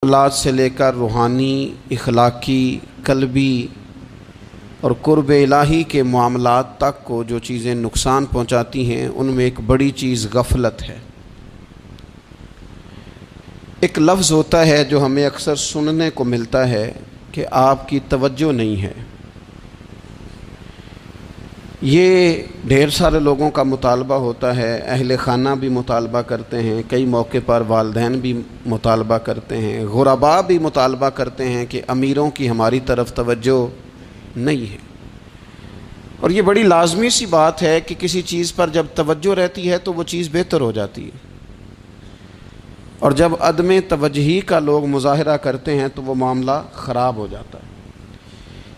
معاملات سے لے کر روحانی، اخلاقی، قلبی اور قرب الہی کے معاملات تک کو جو چیزیں نقصان پہنچاتی ہیں ان میں ایک بڑی چیز غفلت ہے۔ ایک لفظ ہوتا ہے جو ہمیں اکثر سننے کو ملتا ہے کہ آپ کی توجہ نہیں ہے۔ یہ ڈھیر سارے لوگوں کا مطالبہ ہوتا ہے، اہل خانہ بھی مطالبہ کرتے ہیں، کئی موقع پر والدین بھی مطالبہ کرتے ہیں، غرباء بھی مطالبہ کرتے ہیں کہ امیروں کی ہماری طرف توجہ نہیں ہے۔ اور یہ بڑی لازمی سی بات ہے کہ کسی چیز پر جب توجہ رہتی ہے تو وہ چیز بہتر ہو جاتی ہے، اور جب عدم توجہی کا لوگ مظاہرہ کرتے ہیں تو وہ معاملہ خراب ہو جاتا ہے۔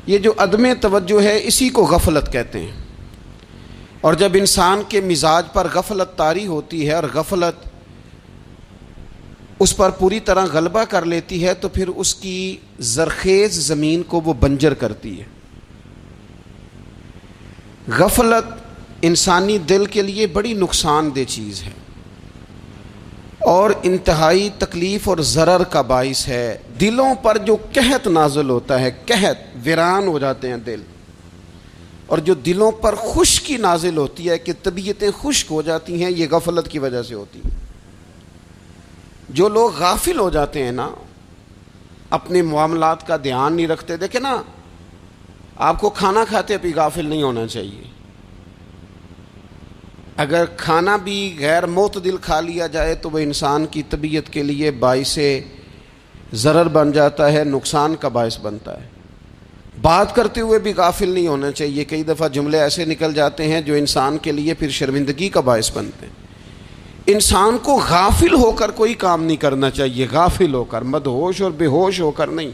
یہ جو عدم توجہ ہے اسی کو غفلت کہتے ہیں، اور جب انسان کے مزاج پر غفلت طاری ہوتی ہے اور غفلت اس پر پوری طرح غلبہ کر لیتی ہے تو پھر اس کی زرخیز زمین کو وہ بنجر کرتی ہے۔ غفلت انسانی دل کے لیے بڑی نقصان دہ چیز ہے اور انتہائی تکلیف اور ضرر کا باعث ہے۔ دلوں پر جو قحط نازل ہوتا ہے، قحط، ویران ہو جاتے ہیں دل، اور جو دلوں پر خشکی نازل ہوتی ہے کہ طبیعتیں خشک ہو جاتی ہیں، یہ غفلت کی وجہ سے ہوتی ہے۔ جو لوگ غافل ہو جاتے ہیں نا، اپنے معاملات کا دھیان نہیں رکھتے، دیکھیں نا، آپ کو کھانا کھاتے بھی غافل نہیں ہونا چاہیے۔ اگر کھانا بھی غیر معتدل کھا لیا جائے تو وہ انسان کی طبیعت کے لیے باعث ضرر بن جاتا ہے، نقصان کا باعث بنتا ہے۔ بات کرتے ہوئے بھی غافل نہیں ہونا چاہیے، کئی دفعہ جملے ایسے نکل جاتے ہیں جو انسان کے لیے پھر شرمندگی کا باعث بنتے ہیں۔ انسان کو غافل ہو کر کوئی کام نہیں کرنا چاہیے، غافل ہو کر، مدہوش اور بے ہوش ہو کر نہیں۔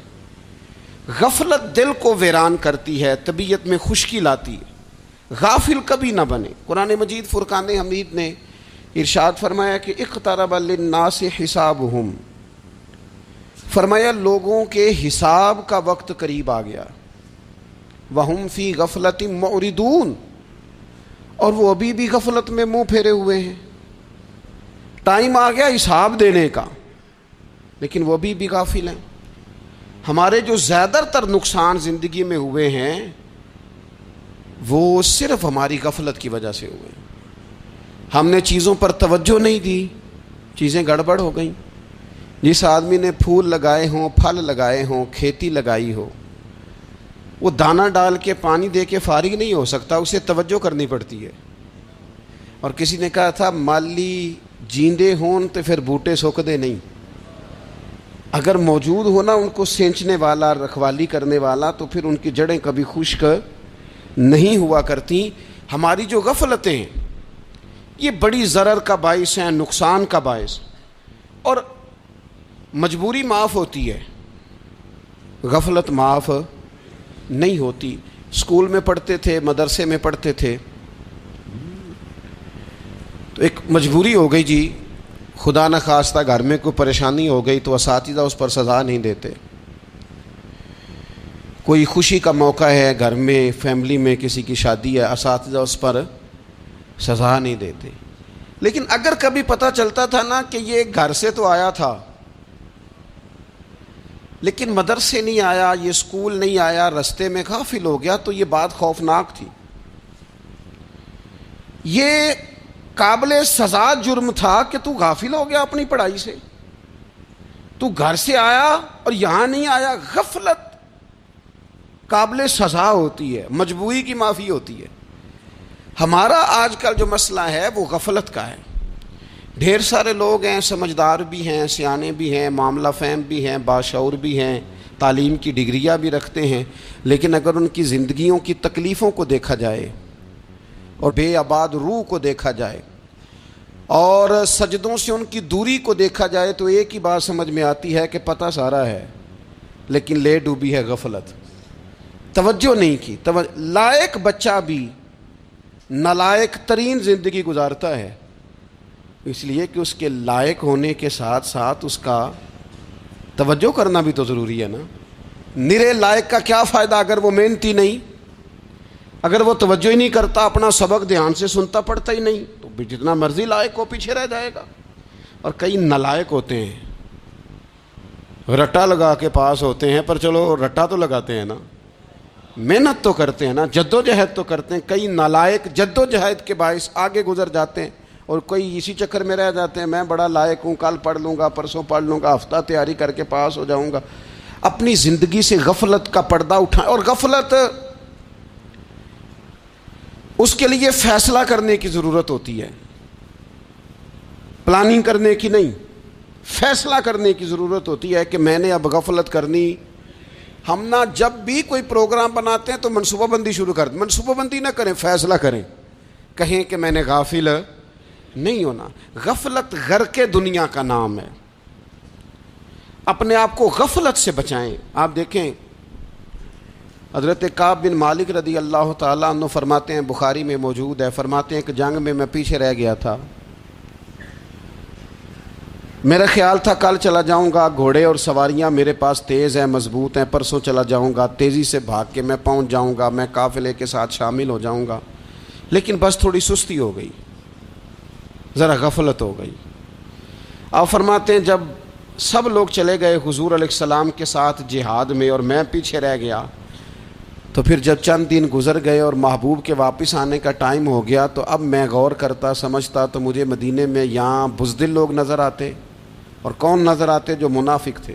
غفلت دل کو ویران کرتی ہے، طبیعت میں خشکی لاتی ہے۔ غافل کبھی نہ بنے۔ قرآن مجید فرقان حمید نے ارشاد فرمایا کہ اقترب للناس حسابہم، فرمایا لوگوں کے حساب کا وقت قریب آ گیا، وہم فی غفلۃ معرضون، اور وہ ابھی بھی غفلت میں منہ پھیرے ہوئے ہیں۔ ٹائم آ گیا حساب دینے کا، لیکن وہ بھی غافل ہیں۔ ہمارے جو زیادہ تر نقصان زندگی میں ہوئے ہیں وہ صرف ہماری غفلت کی وجہ سے ہوئے۔ ہم نے چیزوں پر توجہ نہیں دی، چیزیں گڑبڑ ہو گئیں۔ جس آدمی نے پھول لگائے ہوں، پھل لگائے ہوں، کھیتی لگائی ہو، وہ دانہ ڈال کے پانی دے کے فارغ نہیں ہو سکتا، اسے توجہ کرنی پڑتی ہے۔ اور کسی نے کہا تھا مالی جیندے ہون تو پھر بوٹے سوکھدے نہیں، اگر موجود ہونا ان کو سینچنے والا، رکھوالی کرنے والا، تو پھر ان کی جڑیں کبھی خشک نہیں ہوا کرتی۔ ہماری جو غفلتیں ہیں یہ بڑی ضرر کا باعث ہیں، نقصان کا باعث، اور مجبوری معاف ہوتی ہے، غفلت معاف نہیں ہوتی۔ اسکول میں پڑھتے تھے، مدرسے میں پڑھتے تھے، تو ایک مجبوری ہو گئی جی، خدا نہ خواستہ گھر میں کوئی پریشانی ہو گئی تو اساتذہ اس پر سزا نہیں دیتے۔ کوئی خوشی کا موقع ہے گھر میں، فیملی میں کسی کی شادی ہے، اساتذہ اس پر سزا نہیں دیتے۔ لیکن اگر کبھی پتہ چلتا تھا نا کہ یہ گھر سے تو آیا تھا لیکن مدرسے نہیں آیا، یہ اسکول نہیں آیا، رستے میں غافل ہو گیا، تو یہ بات خوفناک تھی۔ یہ قابل سزا جرم تھا کہ تو غافل ہو گیا اپنی پڑھائی سے، تو گھر سے آیا اور یہاں نہیں آیا۔ غفلت قابل سزا ہوتی ہے، مجبوری کی معافی ہوتی ہے۔ ہمارا آج کل جو مسئلہ ہے وہ غفلت کا ہے۔ ڈھیر سارے لوگ ہیں، سمجھدار بھی ہیں، سیانے بھی ہیں، معاملہ فہم بھی ہیں، باشعور بھی ہیں، تعلیم کی ڈگریاں بھی رکھتے ہیں، لیکن اگر ان کی زندگیوں کی تکلیفوں کو دیکھا جائے اور بے آباد روح کو دیکھا جائے اور سجدوں سے ان کی دوری کو دیکھا جائے تو ایک ہی بات سمجھ میں آتی ہے کہ پتہ سارا ہے لیکن لے ڈوبی ہے غفلت، توجہ نہیں کی۔ لائق بچہ بھی نالائق ترین زندگی گزارتا ہے، اس لیے کہ اس کے لائق ہونے کے ساتھ ساتھ اس کا توجہ کرنا بھی تو ضروری ہے نا۔ نرے لائق کا کیا فائدہ اگر وہ محنتی نہیں، اگر وہ توجہ ہی نہیں کرتا، اپنا سبق دھیان سے سنتا پڑھتا ہی نہیں، تو جتنا مرضی لائق ہو پیچھے رہ جائے گا۔ اور کئی نالائق ہوتے ہیں، رٹا لگا کے پاس ہوتے ہیں، پر چلو رٹا تو لگاتے ہیں نا، محنت تو کرتے ہیں نا، جد و جہد تو کرتے ہیں۔ کئی نالائق جد و جہد کے باعث آگے گزر جاتے ہیں، اور کوئی اسی چکر میں رہ جاتے ہیں، میں بڑا لائق ہوں، کل پڑھ لوں گا، پرسوں پڑھ لوں گا، ہفتہ تیاری کر کے پاس ہو جاؤں گا۔ اپنی زندگی سے غفلت کا پردہ اٹھائیں، اور غفلت اس کے لیے فیصلہ کرنے کی ضرورت ہوتی ہے، پلاننگ کرنے کی نہیں، فیصلہ کرنے کی ضرورت ہوتی ہے کہ میں نے اب غفلت کرنی۔ ہم نہ جب بھی کوئی پروگرام بناتے ہیں تو منصوبہ بندی شروع کر دیں، منصوبہ بندی نہ کریں، فیصلہ کریں، کہیں کہ میں نے غافل نہیں ہونا۔ غفلت غرق دنیا کا نام ہے، اپنے آپ کو غفلت سے بچائیں۔ آپ دیکھیں حضرت کعب بن مالک رضی اللہ تعالیٰ عنہ فرماتے ہیں، بخاری میں موجود ہے، فرماتے ہیں کہ جنگ میں پیچھے رہ گیا تھا، میرا خیال تھا کل چلا جاؤں گا، گھوڑے اور سواریاں میرے پاس تیز ہیں، مضبوط ہیں، پرسوں چلا جاؤں گا، تیزی سے بھاگ کے میں پہنچ جاؤں گا، میں قافلے کے ساتھ شامل ہو جاؤں گا، لیکن بس تھوڑی سستی ہو گئی، ذرا غفلت ہو گئی۔ آپ فرماتے ہیں جب سب لوگ چلے گئے حضور علیہ السلام کے ساتھ جہاد میں اور میں پیچھے رہ گیا، تو پھر جب چند دن گزر گئے اور محبوب کے واپس آنے کا ٹائم ہو گیا، تو اب میں غور کرتا سمجھتا تو مجھے مدینے میں یہاں بزدل لوگ نظر آتے، اور کون نظر آتے؟ جو منافق تھے،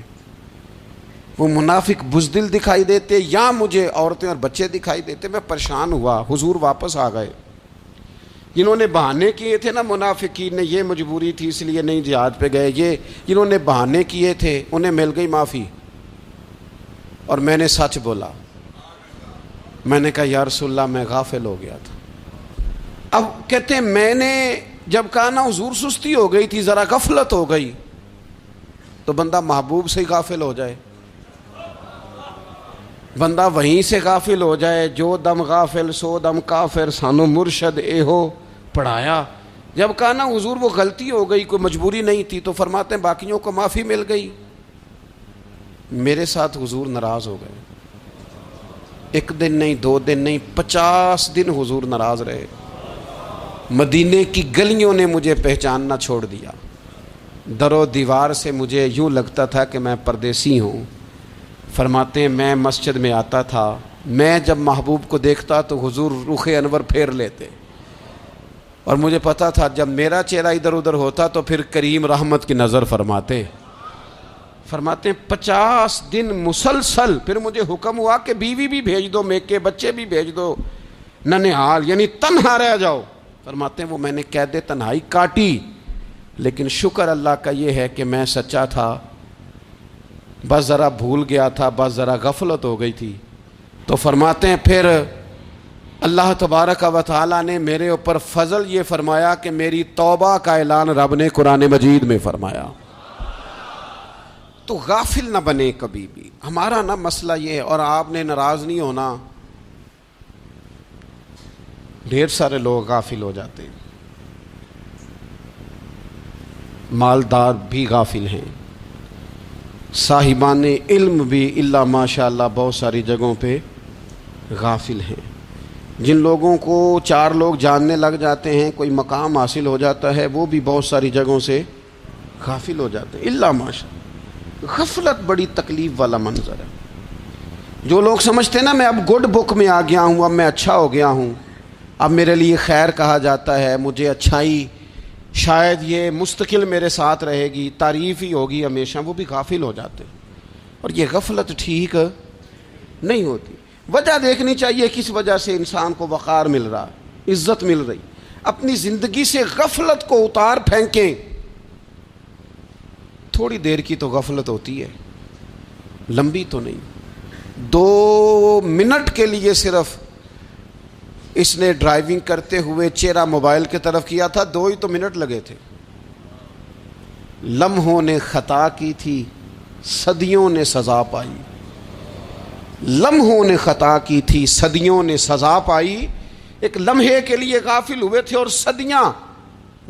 وہ منافق بزدل دکھائی دیتے، یا مجھے عورتیں اور بچے دکھائی دیتے۔ میں پریشان ہوا، حضور واپس آ گئے۔ جنہوں نے بہانے کیے تھے نا منافقین نے، یہ مجبوری تھی اس لیے نہیں جہاد پہ گئے، یہ جنہوں نے بہانے کیے تھے انہیں مل گئی معافی، اور میں نے سچ بولا، میں نے کہا یا رسول اللہ میں غافل ہو گیا تھا۔ اب کہتے ہیں میں نے جب کہا نا حضور سستی ہو گئی تھی، ذرا غفلت ہو گئی، تو بندہ محبوب سے غافل ہو جائے، بندہ وہیں سے غافل ہو جائے۔ جو دم غافل سو دم کافر، سانو مرشد اے ہو پڑھایا۔ جب کہا نا حضور وہ غلطی ہو گئی، کوئی مجبوری نہیں تھی، تو فرماتے ہیں باقیوں کو معافی مل گئی، میرے ساتھ حضور ناراض ہو گئے۔ ایک دن نہیں، 2 دن نہیں، 50 دن حضور ناراض رہے۔ مدینے کی گلیوں نے مجھے پہچاننا چھوڑ دیا، در و دیوار سے مجھے یوں لگتا تھا کہ میں پردیسی ہوں۔ فرماتے ہیں میں مسجد میں آتا تھا، میں جب محبوب کو دیکھتا تو حضور رخ انور پھیر لیتے، اور مجھے پتا تھا جب میرا چہرہ ادھر ادھر ہوتا تو پھر کریم رحمت کی نظر فرماتے۔ فرماتے ہیں 50 دن مسلسل، پھر مجھے حکم ہوا کہ بیوی بھی بھیج دو، میکے بچے بھی بھیج دو، ننہال یعنی تنہا رہ جاؤ۔ فرماتے ہیں وہ میں نے قید تنہائی کاٹی، لیکن شکر اللہ کا یہ ہے کہ میں سچا تھا، بس ذرا بھول گیا تھا، بس ذرا غفلت ہو گئی تھی۔ تو فرماتے ہیں پھر اللہ تبارک و تعالیٰ نے میرے اوپر فضل یہ فرمایا کہ میری توبہ کا اعلان رب نے قرآن مجید میں فرمایا۔ تو غافل نہ بنے کبھی بھی، ہمارا نا مسئلہ یہ ہے، اور آپ نے ناراض نہیں ہونا، ڈھیر سارے لوگ غافل ہو جاتے ہیں، مالدار بھی غافل ہیں، صاحبان علم بھی الا ماشاء اللہ بہت ساری جگہوں پہ غافل ہیں۔ جن لوگوں کو 4 لوگ جاننے لگ جاتے ہیں، کوئی مقام حاصل ہو جاتا ہے، وہ بھی بہت ساری جگہوں سے غافل ہو جاتے ہیں الا ماشاء اللہ۔ غفلت بڑی تکلیف والا منظر ہے۔ جو لوگ سمجھتے ہیں نا میں اب گڈ بک میں آ گیا ہوں، اب میں اچھا ہو گیا ہوں، اب میرے لیے خیر کہا جاتا ہے، مجھے اچھائی شاید یہ مستقل میرے ساتھ رہے گی، تعریف ہی ہوگی ہمیشہ، وہ بھی غافل ہو جاتے ہیں، اور یہ غفلت ٹھیک نہیں ہوتی۔ وجہ دیکھنی چاہیے کس وجہ سے انسان کو وقار مل رہا، عزت مل رہی۔ اپنی زندگی سے غفلت کو اتار پھینکیں۔ تھوڑی دیر کی تو غفلت ہوتی ہے، لمبی تو نہیں۔ 2 منٹ کے لیے صرف اس نے ڈرائیونگ کرتے ہوئے چہرہ موبائل کی طرف کیا تھا، 2 ہی تو منٹ لگے تھے۔ لمحوں نے خطا کی تھی، صدیوں نے سزا پائی۔ لمحوں نے خطا کی تھی، صدیوں نے سزا پائی۔ ایک لمحے کے لیے غافل ہوئے تھے اور صدیاں،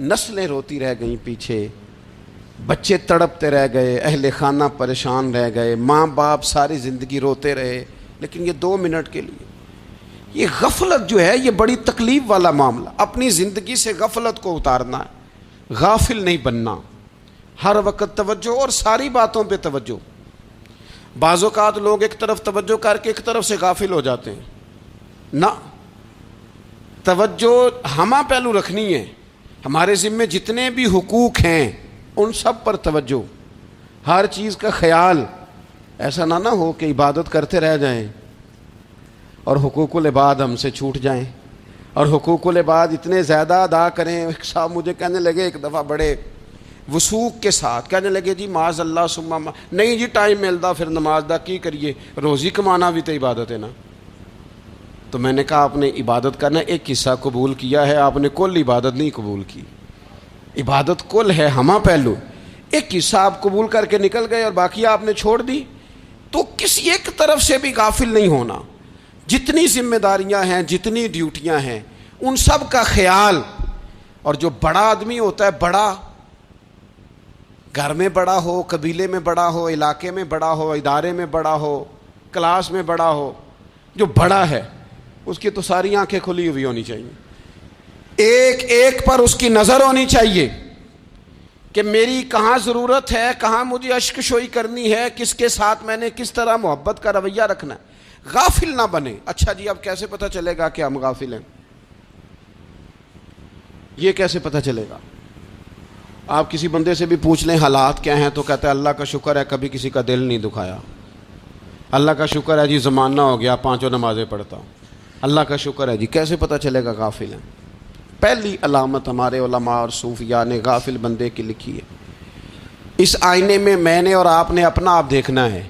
نسلیں روتی رہ گئیں پیچھے، بچے تڑپتے رہ گئے، اہل خانہ پریشان رہ گئے، ماں باپ ساری زندگی روتے رہے، لیکن یہ 2 منٹ کے لیے۔ یہ غفلت جو ہے یہ بڑی تکلیف والا معاملہ۔ اپنی زندگی سے غفلت کو اتارنا ہے، غافل نہیں بننا، ہر وقت توجہ اور ساری باتوں پہ توجہ۔ بعض اوقات لوگ ایک طرف توجہ کر کے ایک طرف سے غافل ہو جاتے ہیں. نہ، توجہ ہمہ پہلو رکھنی ہے. ہمارے ذمے جتنے بھی حقوق ہیں ان سب پر توجہ، ہر چیز کا خیال. ایسا نہ ہو کہ عبادت کرتے رہ جائیں اور حقوق العباد ہم سے چھوٹ جائیں، اور حقوق العباد اتنے زیادہ ادا کریں. ایک صاحب مجھے کہنے لگے ایک دفعہ بڑے وثوق کے ساتھ کہنے لگے جی معاذ اللہ ثم نہیں جی ٹائم ملتا پھر نماز دا کی کریے، روزی کمانا بھی تو عبادت ہے نا. تو میں نے کہا آپ نے عبادت کرنا ایک حصہ قبول کیا ہے، آپ نے کل عبادت نہیں قبول کی. عبادت کل ہے، ہمہ پہلو. ایک حصہ آپ قبول کر کے نکل گئے اور باقی آپ نے چھوڑ دی. تو کسی ایک طرف سے بھی غافل نہیں ہونا. جتنی ذمہ داریاں ہیں، جتنی ڈیوٹیاں ہیں، ان سب کا خیال. اور جو بڑا آدمی ہوتا ہے، بڑا گھر میں بڑا ہو، قبیلے میں بڑا ہو، علاقے میں بڑا ہو، ادارے میں بڑا ہو، کلاس میں بڑا ہو، جو بڑا ہے اس کی تو ساری آنکھیں کھلی ہوئی ہونی چاہیے. ایک ایک پر اس کی نظر ہونی چاہیے کہ میری کہاں ضرورت ہے، کہاں مجھے اشک شوئی کرنی ہے، کس کے ساتھ میں نے کس طرح محبت کا رویہ رکھنا ہے. غافل نہ بنے. اچھا جی اب کیسے پتہ چلے گا کہ ہم غافل ہیں؟ یہ کیسے پتہ چلے گا؟ آپ کسی بندے سے بھی پوچھ لیں حالات کیا ہیں تو کہتا ہے اللہ کا شکر ہے کبھی کسی کا دل نہیں دکھایا، اللہ کا شکر ہے جی زمانہ ہو گیا 5 نمازیں پڑھتا ہوں، اللہ کا شکر ہے جی. کیسے پتہ چلے گا غافل ہیں؟ پہلی علامت ہمارے علماء اور صوفیاء نے غافل بندے کی لکھی ہے. اس آئینے میں نے اور آپ نے اپنا آپ دیکھنا ہے.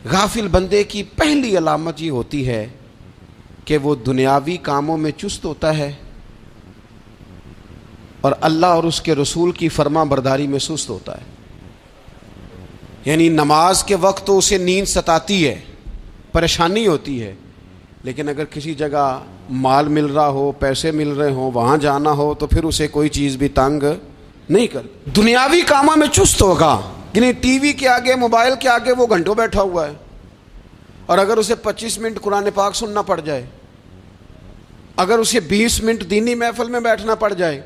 غافل بندے کی پہلی علامت یہ ہوتی ہے کہ وہ دنیاوی کاموں میں چست ہوتا ہے اور اللہ اور اس کے رسول کی فرما برداری میں سست ہوتا ہے. یعنی نماز کے وقت تو اسے نیند ستاتی ہے، پریشانی ہوتی ہے، لیکن اگر کسی جگہ مال مل رہا ہو، پیسے مل رہے ہوں، وہاں جانا ہو تو پھر اسے کوئی چیز بھی تنگ نہیں کر. دنیاوی کاموں میں چست ہوگا، یعنی ٹی وی کے آگے، موبائل کے آگے وہ گھنٹوں بیٹھا ہوا ہے. اور اگر اسے 25 منٹ قرآن پاک سننا پڑ جائے، اگر اسے 20 منٹ دینی محفل میں بیٹھنا پڑ جائے،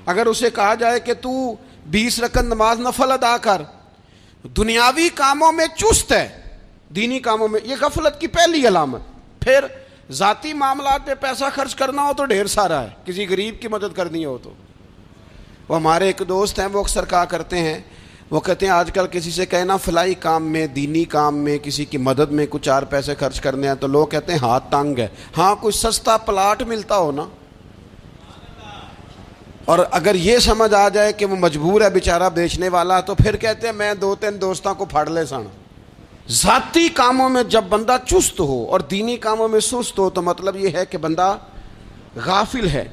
اگر اسے کہا جائے کہ تو 20 رکعت نماز نفل ادا کر، دنیاوی کاموں میں چست ہے، دینی کاموں میں، یہ غفلت کی پہلی علامت. پھر ذاتی معاملات پہ پیسہ خرچ کرنا ہو تو ڈھیر سارا ہے، کسی غریب کی مدد کرنی ہو تو. وہ ہمارے ایک دوست ہیں، وہ اکثر کہا کرتے ہیں، وہ کہتے ہیں آج کل کسی سے کہنا فلائی کام میں، دینی کام میں، کسی کی مدد میں کچھ 4 پیسے خرچ کرنے ہیں تو لوگ کہتے ہیں ہاتھ تنگ ہے. ہاں کوئی سستا پلاٹ ملتا ہو نا، اور اگر یہ سمجھ آ جائے کہ وہ مجبور ہے بیچارہ بیچنے والا، تو پھر کہتے ہیں میں 2-3 دوستوں کو پھاڑ لے سن. ذاتی کاموں میں جب بندہ چست ہو اور دینی کاموں میں سست ہو تو مطلب یہ ہے کہ بندہ غافل ہے.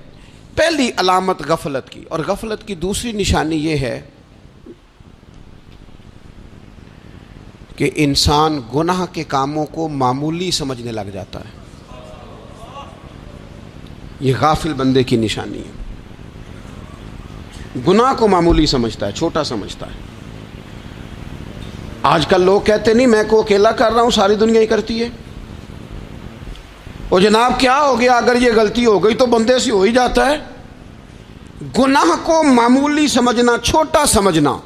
پہلی علامت غفلت کی. اور غفلت کی دوسری نشانی یہ ہے کہ انسان گناہ کے کاموں کو معمولی سمجھنے لگ جاتا ہے. یہ غافل بندے کی نشانی ہے. گناہ کو معمولی سمجھتا ہے، چھوٹا سمجھتا ہے. آج کل لوگ کہتے نہیں میں کو اکیلا کر رہا ہوں، ساری دنیا ہی کرتی ہے. اور جناب کیا ہو گیا، اگر یہ غلطی ہو گئی تو بندے سے ہو ہی جاتا ہے. گناہ کو معمولی سمجھنا، چھوٹا سمجھنا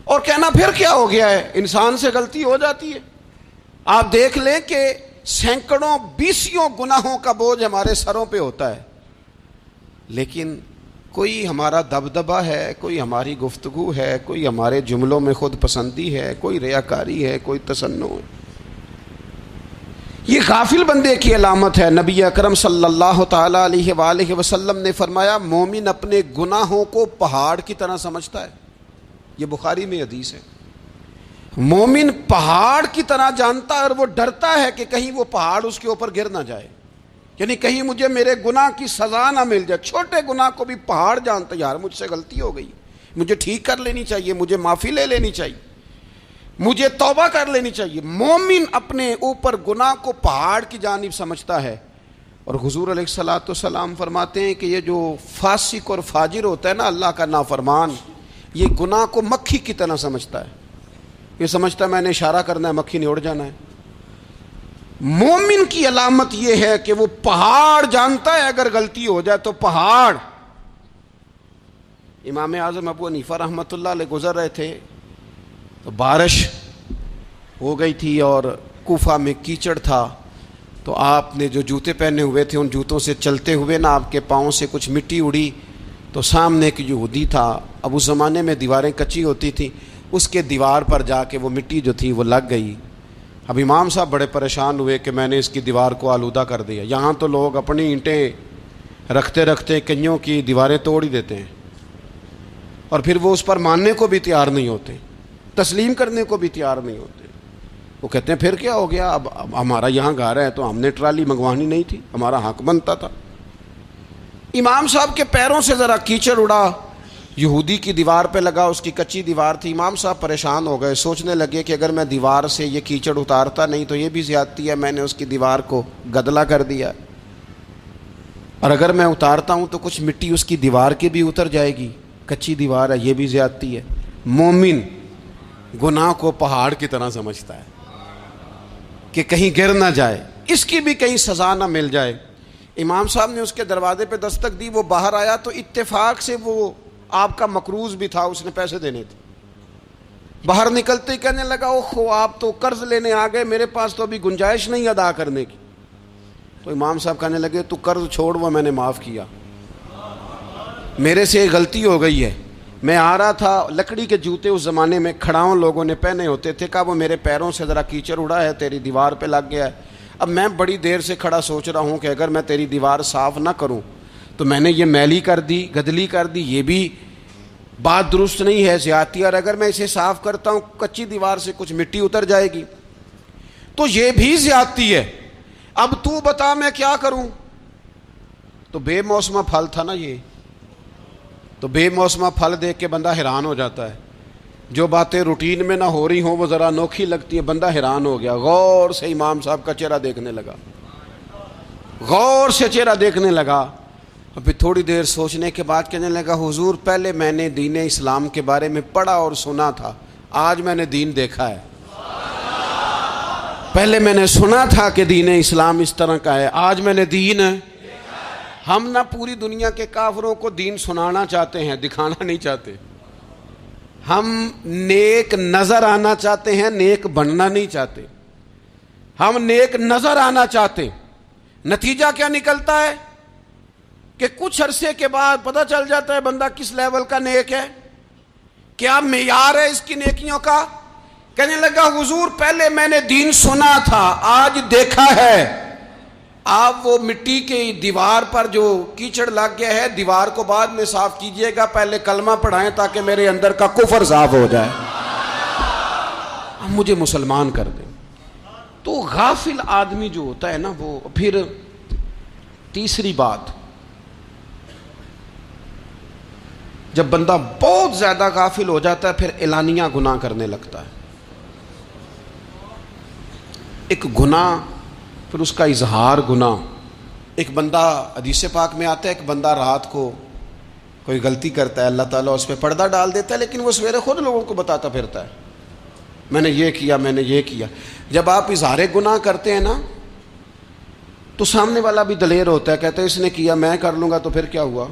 اور کہنا پھر کیا ہو گیا ہے، انسان سے غلطی ہو جاتی ہے. آپ دیکھ لیں کہ سینکڑوں بیسیوں گناہوں کا بوجھ ہمارے سروں پہ ہوتا ہے، لیکن کوئی ہمارا دبدبہ ہے، کوئی ہماری گفتگو ہے، کوئی ہمارے جملوں میں خود پسندی ہے، کوئی ریاکاری ہے، کوئی تصنع ہے. یہ غافل بندے کی علامت ہے. نبی اکرم صلی اللہ تعالی علیہ وآلہ وسلم نے فرمایا مومن اپنے گناہوں کو پہاڑ کی طرح سمجھتا ہے. یہ بخاری میں حدیث ہے. مومن پہاڑ کی طرح جانتا ہے اور وہ ڈرتا ہے کہ کہیں وہ پہاڑ اس کے اوپر گر نہ جائے، یعنی کہیں مجھے میرے گناہ کی سزا نہ مل جائے. چھوٹے گناہ کو بھی پہاڑ جانتا ہے، یار مجھ سے غلطی ہو گئی، مجھے ٹھیک کر لینی چاہیے، مجھے معافی لے لینی چاہیے، مجھے توبہ کر لینی چاہیے. مومن اپنے اوپر گناہ کو پہاڑ کی جانب سمجھتا ہے. اور حضور علیہ الصلوۃ والسلام فرماتے ہیں کہ یہ جو فاسق اور فاجر ہوتا ہے نا، اللہ کا نافرمان، یہ گناہ کو مکھی کی طرح سمجھتا ہے. یہ سمجھتا ہے میں نے اشارہ کرنا ہے، مکھی نے اڑ جانا ہے. مومن کی علامت یہ ہے کہ وہ پہاڑ جانتا ہے، اگر غلطی ہو جائے تو پہاڑ. امام اعظم ابو حنیفہ رحمۃ اللہ علیہ گزر رہے تھے تو بارش ہو گئی تھی اور کوفہ میں کیچڑ تھا، تو آپ نے جو جوتے پہنے ہوئے تھے ان جوتوں سے چلتے ہوئے نا آپ کے پاؤں سے کچھ مٹی اڑی، تو سامنے ایک یہودی تھا، اب اس زمانے میں دیواریں کچی ہوتی تھیں، اس کے دیوار پر جا کے وہ مٹی جو تھی وہ لگ گئی۔ اب امام صاحب بڑے پریشان ہوئے کہ میں نے اس کی دیوار کو آلودہ کر دیا۔ یہاں تو لوگ اپنی اینٹیں رکھتے رکھتے کئیوں کی دیواریں توڑ ہی دیتے ہیں، اور پھر وہ اس پر ماننے کو بھی تیار نہیں ہوتے، تسلیم کرنے کو بھی تیار نہیں ہوتے۔ وہ کہتے ہیں پھر کیا ہو گیا، اب ہمارا یہاں گھر ہے تو ہم نے ٹرالی منگوانی نہیں تھی، ہمارا حق بنتا تھا۔ امام صاحب کے پیروں سے ذرا کیچڑ اڑا، یہودی کی دیوار پہ لگا، اس کی کچی دیوار تھی۔ امام صاحب پریشان ہو گئے، سوچنے لگے کہ اگر میں دیوار سے یہ کیچڑ اتارتا نہیں تو یہ بھی زیادتی ہے، میں نے اس کی دیوار کو گدلا کر دیا، اور اگر میں اتارتا ہوں تو کچھ مٹی اس کی دیوار کی بھی اتر جائے گی، کچی دیوار ہے، یہ بھی زیادتی ہے۔ مومن گناہ کو پہاڑ کی طرح سمجھتا ہے کہ کہیں گر نہ جائے، اس کی بھی کہیں سزا نہ مل جائے۔ امام صاحب نے اس کے دروازے پہ دستک دی، وہ باہر آیا تو اتفاق سے وہ آپ کا مقروض بھی تھا، اس نے پیسے دینے تھے۔ باہر نکلتے ہی کہنے لگا اوہو آپ تو قرض لینے آ گئے، میرے پاس تو ابھی گنجائش نہیں ادا کرنے کی۔ تو امام صاحب کہنے لگے تو قرض چھوڑ، وہ میں نے معاف کیا، میرے سے غلطی ہو گئی ہے، میں آ رہا تھا، لکڑی کے جوتے اس زمانے میں کھڑاؤں لوگوں نے پہنے ہوتے تھے، کہا وہ میرے پیروں سے ذرا کیچڑ اڑا ہے، تیری دیوار پہ لگ گیا ہے۔ اب میں بڑی دیر سے کھڑا سوچ رہا ہوں کہ اگر میں تیری دیوار صاف نہ کروں تو میں نے یہ میلی کر دی، گدلی کر دی، یہ بھی بات درست نہیں ہے، زیادتی، اور اگر میں اسے صاف کرتا ہوں کچی دیوار سے کچھ مٹی اتر جائے گی تو یہ بھی زیادتی ہے، اب تو بتا میں کیا کروں۔ تو بے موسمہ پھل تھا نا یہ، تو بے موسمہ پھل دیکھ کے بندہ حیران ہو جاتا ہے، جو باتیں روٹین میں نہ ہو رہی ہوں وہ ذرا انوکھی لگتی ہیں، بندہ حیران ہو گیا، غور سے امام صاحب کا چہرہ دیکھنے لگا، غور سے چہرہ دیکھنے لگا، اور پھر تھوڑی دیر سوچنے کے بعد کہنے لگا حضور پہلے میں نے دین اسلام کے بارے میں پڑھا اور سنا تھا، آج میں نے دین دیکھا ہے۔ پہلے میں نے سنا تھا کہ دین اسلام اس طرح کا ہے، آج میں نے دین ہم نہ پوری دنیا کے کافروں کو دین سنانا چاہتے ہیں، دکھانا نہیں چاہتے، ہم نیک نظر آنا چاہتے ہیں، نیک بننا نہیں چاہتے، ہم نیک نظر آنا چاہتے۔ نتیجہ کیا نکلتا ہے کہ کچھ عرصے کے بعد پتہ چل جاتا ہے بندہ کس لیول کا نیک ہے، کیا معیار ہے اس کی نیکیوں کا۔ کہنے لگا حضور پہلے میں نے دین سنا تھا، آج دیکھا ہے۔ آپ وہ مٹی کی دیوار پر جو کیچڑ لگ گیا ہے، دیوار کو بعد میں صاف کیجئے گا، پہلے کلمہ پڑھائیں تاکہ میرے اندر کا کفر صاف ہو جائے، مجھے مسلمان کر دیں۔ تو غافل آدمی جو ہوتا ہے نا وہ پھر تیسری بات، جب بندہ بہت زیادہ غافل ہو جاتا ہے پھر اعلانیہ گناہ کرنے لگتا ہے۔ ایک گناہ پھر اس کا اظہار گناہ، ایک بندہ حدیث پاک میں آتا ہے، ایک بندہ رات کو کوئی غلطی کرتا ہے، اللہ تعالیٰ اس پہ پردہ ڈال دیتا ہے، لیکن وہ سویرے خود لوگوں کو بتاتا پھرتا ہے میں نے یہ کیا، میں نے یہ کیا۔ جب آپ اظہار گناہ کرتے ہیں نا تو سامنے والا بھی دلیر ہوتا ہے، کہتا ہے اس نے کیا میں کر لوں گا تو پھر کیا ہوا۔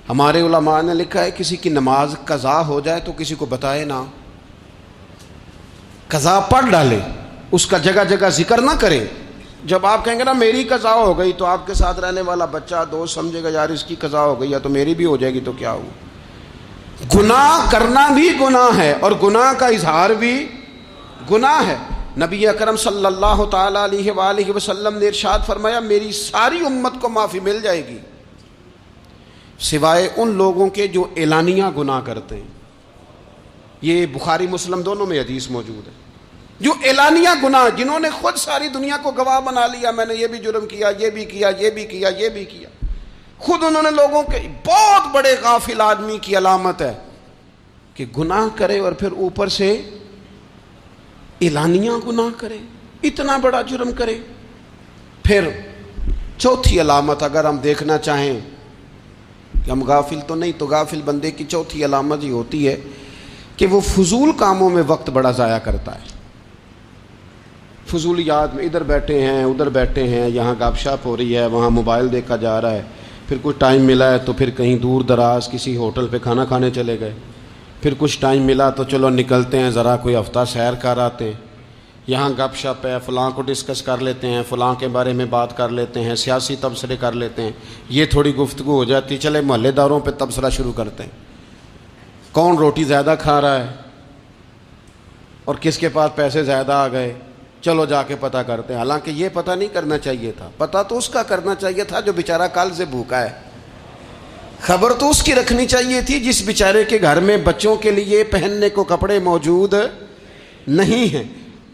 ہمارے علماء نے لکھا ہے کسی کی نماز قضا ہو جائے تو کسی کو بتائے نہ، قضا پڑھ ڈالے، اس کا جگہ جگہ ذکر نہ کرے۔ جب آپ کہیں گے نا میری قضا ہو گئی تو آپ کے ساتھ رہنے والا بچہ دوست سمجھے گا یار اس کی قضا ہو گئی ہے تو میری بھی ہو جائے گی تو کیا ہوا۔ گناہ کرنا بھی گناہ ہے اور گناہ کا اظہار بھی گناہ ہے۔ نبی اکرم صلی اللہ تعالی علیہ وآلہ وسلم نے ارشاد فرمایا میری ساری امت کو معافی مل جائے گی سوائے ان لوگوں کے جو اعلانیہ گناہ کرتے ہیں۔ یہ بخاری مسلم دونوں میں حدیث موجود ہے۔ جو اعلانیہ گناہ، جنہوں نے خود ساری دنیا کو گواہ بنا لیا میں نے یہ بھی جرم کیا، یہ بھی کیا، یہ بھی کیا، یہ بھی کیا، خود انہوں نے لوگوں کے، بہت بڑے غافل آدمی کی علامت ہے کہ گناہ کرے اور پھر اوپر سے اعلانیہ گناہ کرے، اتنا بڑا جرم کرے۔ پھر چوتھی علامت اگر ہم دیکھنا چاہیں کہ ہم غافل تو نہیں، تو غافل بندے کی چوتھی علامت یہ ہوتی ہے کہ وہ فضول کاموں میں وقت بڑا ضائع کرتا ہے۔ فضولیات میں ادھر بیٹھے ہیں ادھر بیٹھے ہیں، یہاں گپ شپ ہو رہی ہے، وہاں موبائل دیکھا جا رہا ہے، پھر کچھ ٹائم ملا ہے تو پھر کہیں دور دراز کسی ہوٹل پہ کھانا کھانے چلے گئے، پھر کچھ ٹائم ملا تو چلو نکلتے ہیں ذرا کوئی ہفتہ سیر کر آتے ہیں، یہاں گپ شپ ہے، فلاں کو ڈسکس کر لیتے ہیں، فلاں کے بارے میں بات کر لیتے ہیں، سیاسی تبصرے کر لیتے ہیں، یہ تھوڑی گفتگو ہو جاتی، چلے محلے داروں پہ تبصرہ شروع کرتے ہیں، کون روٹی زیادہ کھا رہا ہے اور کس کے پاس پیسے زیادہ آ گئے، چلو جا کے پتہ کرتے ہیں۔ حالانکہ یہ پتہ نہیں کرنا چاہیے تھا، پتہ تو اس کا کرنا چاہیے تھا جو بیچارہ کل سے بھوکا ہے، خبر تو اس کی رکھنی چاہیے تھی جس بیچارے کے گھر میں بچوں کے لیے پہننے کو کپڑے موجود نہیں ہیں۔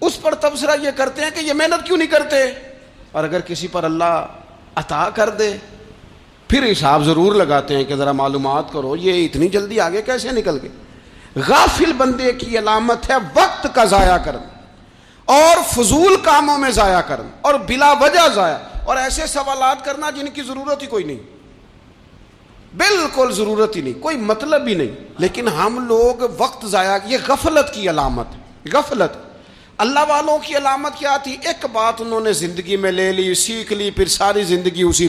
اس پر تبصرہ یہ کرتے ہیں کہ یہ محنت کیوں نہیں کرتے، اور اگر کسی پر اللہ عطا کر دے پھر حساب ضرور لگاتے ہیں کہ ذرا معلومات کرو یہ اتنی جلدی آگے کیسے نکل گئے۔ غافل بندے کی علامت ہے وقت کا ضائع کرنا اور فضول کاموں میں ضائع کرنا اور بلا وجہ ضائع، اور ایسے سوالات کرنا جن کی ضرورت ہی کوئی نہیں، بالکل ضرورت ہی نہیں، کوئی مطلب ہی نہیں، لیکن ہم لوگ وقت ضائع، یہ غفلت کی علامت، غفلت۔ اللہ والوں کی علامت کیا تھی؟ ایک بات انہوں نے زندگی میں لے لی، سیکھ لی، پھر ساری زندگی اسی